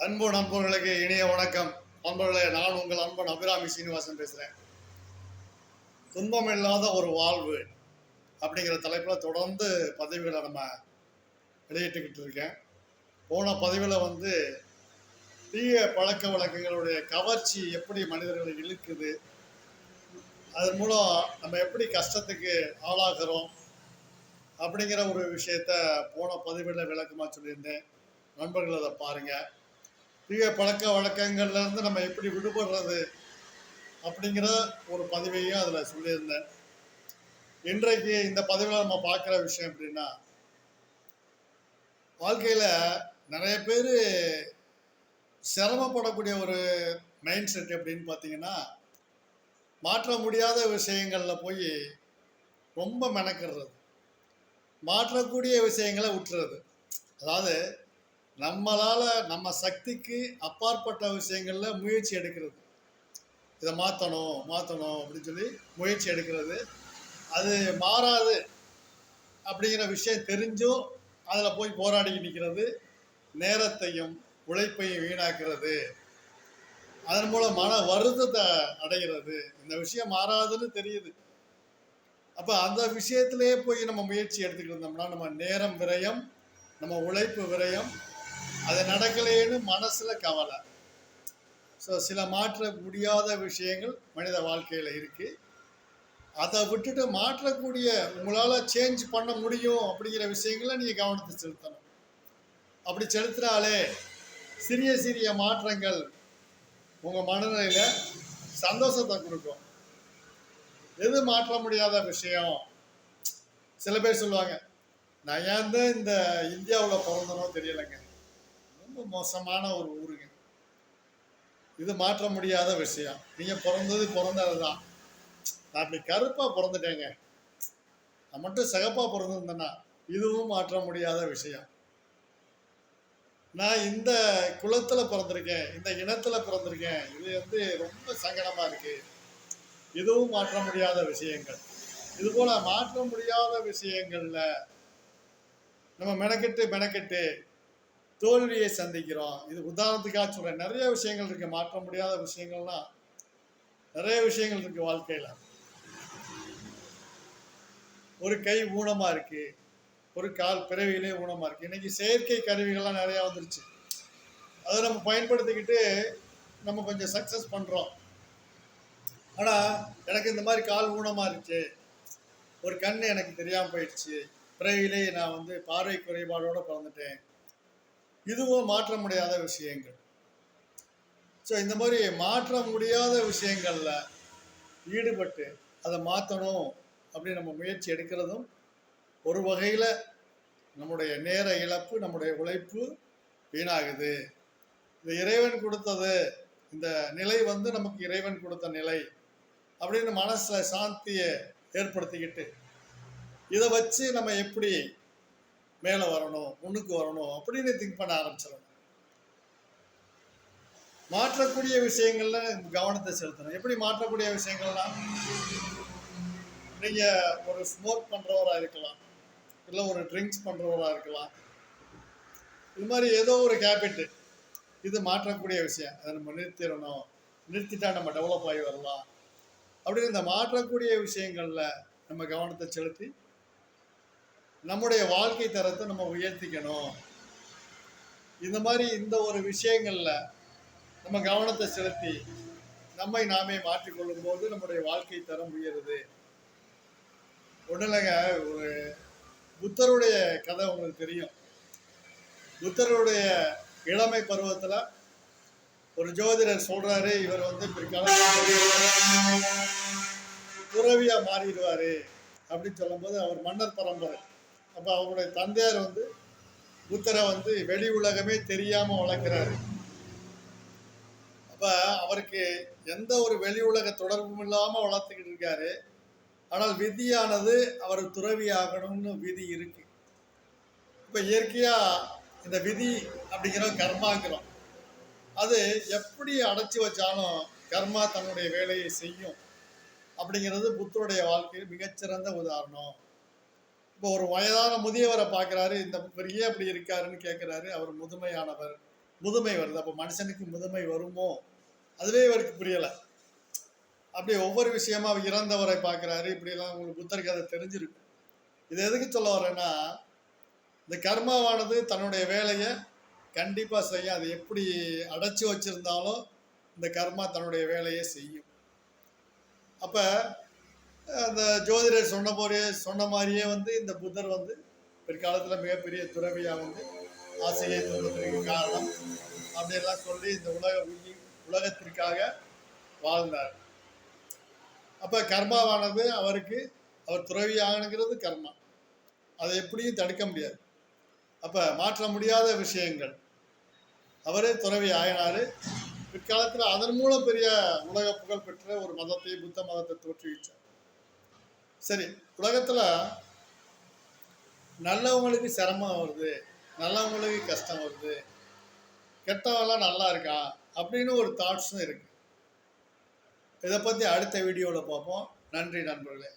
அன்பு நண்பர்களுக்கு இனிய வணக்கம். நண்பர்களே, நான் உங்கள் அன்பன் அபிராமி சீனிவாசன் பேசுகிறேன். துன்பம் இல்லாத ஒரு வாழ்வு அப்படிங்கிற தலைப்பில் தொடர்ந்து பதிவுகளை நம்ம வெளியிட்டுக்கிட்டு இருக்கேன். போன பதிவில் தீய பழக்க வழக்கங்களுடைய கவர்ச்சி எப்படி மனிதர்களை இழுக்குது, அதன் மூலம் நம்ம எப்படி கஷ்டத்துக்கு ஆளாகிறோம் அப்படிங்கிற ஒரு விஷயத்த போன பதிவில் விளக்கமாக சொல்லியிருந்தேன். நண்பர்கள் அதை பாருங்கள். தீய பழக்க வழக்கங்கள்லேருந்து நம்ம எப்படி விடுபடுறது அப்படிங்கிற ஒரு பதிவையும் அதில் சொல்லியிருந்தேன். இன்றைக்கு இந்த பதிவில் நம்ம பார்க்குற விஷயம் எப்படின்னா, வாழ்க்கையில் நிறைய பேர் சிரமப்படக்கூடிய ஒரு மைண்ட் செட் எப்படின்னு பார்த்தீங்கன்னா, மாற்ற முடியாத விஷயங்களில் போய் ரொம்ப மெனக்கிறது, மாற்றக்கூடிய விஷயங்களை விட்டுறது. அதாவது நம்மளால் நம்ம சக்திக்கு அப்பாற்பட்ட விஷயங்களில் முயற்சி எடுக்கிறது. இதை மாற்றணும் அப்படின்னு சொல்லி முயற்சி எடுக்கிறது. அது மாறாது அப்படிங்கிற விஷயம் தெரிஞ்சும் அதில் போய் போராடி நிற்கிறது, நேரத்தையும் உழைப்பையும் வீணாக்கிறது, அதன் மூலம் மன வருத்தத்தை அடைகிறது. இந்த விஷயம் மாறாதுன்னு தெரியுது. அப்போ அந்த விஷயத்திலே போய் நம்ம முயற்சி எடுத்துக்கிட்டு இருந்தோம்னா நம்ம நேரம் விரயம், நம்ம உழைப்பு விரயம், அது நடக்கலைன்னு மனசில் கவலை. ஸோ சில மாற்ற முடியாத விஷயங்கள் மனித வாழ்க்கையில் இருக்குது. அதை விட்டுட்டு மாற்றக்கூடிய, உங்களால் சேஞ்ச் பண்ண முடியும் அப்படிங்கிற விஷயங்களை நீங்கள் கவனத்தை செலுத்தணும். அப்படி செலுத்தினாலே சிறிய சிறிய மாற்றங்கள் உங்கள் மனநிலையில் சந்தோஷத்தை கொடுக்கும். எது மாற்ற முடியாத விஷயம்? சில பேர் சொல்லுவாங்க, நான் ஏன் தான் இந்த இந்தியாவில் பிறந்தனோ தெரியலைங்க, ரொம்ப மோசமான ஒரு ஊருங்க, இது மாற்ற முடியாத விஷயம். நீங்கள் பிறந்தது தான், நான் அப்படி கருப்பாக பிறந்துட்டேங்க, நான் மட்டும் சிகப்பாக பிறந்திருந்தேன்னா இதுவும் மாற்ற முடியாத விஷயம். நான் இந்த குலத்தில் பிறந்திருக்கேன், இந்த இனத்தில் பிறந்திருக்கேன், இது ரொம்ப சங்கடமாக இருக்குது, இதுவும் மாற்ற முடியாத விஷயங்கள். இதுபோல் மாற்ற முடியாத விஷயங்களில் நம்ம மெனக்கெட்டு தோல்வியை சந்திக்கிறோம். இது உதாரணத்துக்காக சொல்கிறேன். நிறைய விஷயங்கள் இருக்குது, மாற்ற முடியாத விஷயங்கள்லாம் நிறைய விஷயங்கள் இருக்குது வாழ்க்கையில். ஒரு கை ஊனமாக இருக்குது, ஒரு கால் பிறவியிலே ஊனமாக இருக்குது. இன்றைக்கி செயற்கை கருவிகள்லாம் நிறையா வந்துருச்சு. அதை நம்ம பயன்படுத்திக்கிட்டு நம்ம கொஞ்சம் சக்ஸஸ் பண்ணுறோம். ஆனால் எனக்கு இந்த மாதிரி கால் ஊனமாக இருந்துச்சு, ஒரு கண் எனக்கு தெரியாமல் போயிடுச்சு, பிறவியிலே நான் பார்வை குறைபாடோடு பிறந்துட்டேன், இதுவும் மாற்ற முடியாத விஷயங்கள். ஸோ இந்த மாதிரி மாற்ற முடியாத விஷயங்களில் ஈடுபட்டு அதை மாற்றணும் அப்படின்னு நம்ம முயற்சி எடுக்கிறதும் ஒரு வகையில் நம்முடைய நேர இழப்பு, நம்முடைய உழைப்பு வீணாகுது. இந்த இறைவன் கொடுத்தது, இந்த நிலை நமக்கு இறைவன் கொடுத்த நிலை அப்படின்னு மனசில் சாந்தியை ஏற்படுத்திக்கிட்டு இதை வச்சு நம்ம எப்படி மேலே வரணும், முன்னுக்கு வரணும் அப்படின்னு திங்க் பண்ண ஆரம்பிச்சிடணும். மாற்றக்கூடிய விஷயங்கள்ல கவனத்தை செலுத்தணும். எப்படி மாற்றக்கூடிய விஷயங்கள்லாம், நீங்கள் ஒரு ஸ்மோக் பண்ணுறவராக இருக்கலாம், இல்லை ஒரு ட்ரிங்க்ஸ் பண்ணுறவராக இருக்கலாம். இது மாதிரி ஏதோ ஒரு ஹேபிட்டு, இது மாற்றக்கூடிய விஷயம். அதை நம்ம நிறுத்திட்டா நம்ம டெவலப் ஆகி வரலாம் அப்படின்னு இந்த மாற்றக்கூடிய விஷயங்களில் நம்ம கவனத்தை செலுத்தி நம்முடைய வாழ்க்கை தரத்தை நம்ம உயர்த்திக்கணும். இந்த மாதிரி இந்த ஒரு விஷயங்களில் நம்ம கவனத்தை செலுத்தி நம்மை நாமே மாற்றிக்கொள்ளும் போது நம்முடைய வாழ்க்கை தரம் உயருது. ஒன்றும் இல்லைங்க, ஒரு புத்தருடைய கதை உங்களுக்கு தெரியும். புத்தருடைய இளமை பருவத்தில் ஒரு ஜோதிடர் சொல்கிறாரு, இவர் பிற்காலத்தில் துறவியாக மாறிடுவார் அப்படின்னு சொல்லும்போது, அவர் மன்னர் பரம்பரை. அப்போ அவருடைய தந்தையார் புத்தரை வெளி உலகமே தெரியாமல் வளர்க்குறாரு. அப்போ அவருக்கு எந்த ஒரு வெளி உலக தொடர்பும் இல்லாமல் வளர்த்துக்கிட்டு இருக்காரு. ஆனால் விதியானது அவர் துறவி ஆகணும்னு விதி இருக்கு. இப்போ இயற்கையாக இந்த விதி அப்படிங்கிற கர்மாங்கிறோம், அது எப்படி அடைச்சி வச்சாலும் கர்மா தன்னுடைய வேலையை செய்யும் அப்படிங்கிறது புத்தருடைய வாழ்க்கையில் மிகச்சிறந்த உதாரணம். இப்போ ஒரு வயதான முதியவரை பார்க்குறாரு, இந்த ஏன் அப்படி இருக்காருன்னு கேட்குறாரு. அவர் முதுமையானவர், முதுமை வருது. அப்போ மனுஷனுக்கு முதுமை வருமோ, அதுவே இவருக்கு புரியலை. அப்படி ஒவ்வொரு விஷயமா அவர் இறந்தவரை பார்க்குறாரு. இப்படிலாம் உங்களுக்கு புத்தருக்கு அதை தெரிஞ்சிருக்கு. இது எதுக்கு சொல்ல வரேன்னா, இந்த கர்மாவானது தன்னுடைய வேலையை கண்டிப்பாக செய்யும். அது எப்படி அடைச்சி வச்சிருந்தாலும் இந்த கர்மா தன்னுடைய வேலையை செய்யும். அப்போ அந்த ஜோதிடர் சொன்ன மாதிரியே இந்த புத்தர் பிற்காலத்தில் மிகப்பெரிய துறவியாக ஆசையை துன்பத்திற்கு காரணம் அப்படியெல்லாம் சொல்லி இந்த உலகத்திற்காக வாழ்ந்தார். அப்போ கர்மாவானது அவர் துறவி ஆகணுங்கிறது கர்மா, அதை எப்படியும் தடுக்க முடியாது. அப்போ மாற்ற முடியாத விஷயங்கள். அவரே துறவி ஆயினார். பிற்காலத்தில் அதன் மூலம் பெரிய உலக புகழ் பெற்ற ஒரு மதத்தை, புத்த மதத்தை தோற்றுவிச்சார். சரி, உலகத்தில் நல்லவங்களுக்கு சிரமம் வருது, நல்லவங்களுக்கு கஷ்டம் வருது, கெட்டவெல்லாம் நல்லா இருக்கான் அப்படின்னு ஒரு தாட்ஸும் இருக்கு. இதை பற்றி அடுத்த வீடியோவில் பார்ப்போம். நன்றி நண்பர்களே.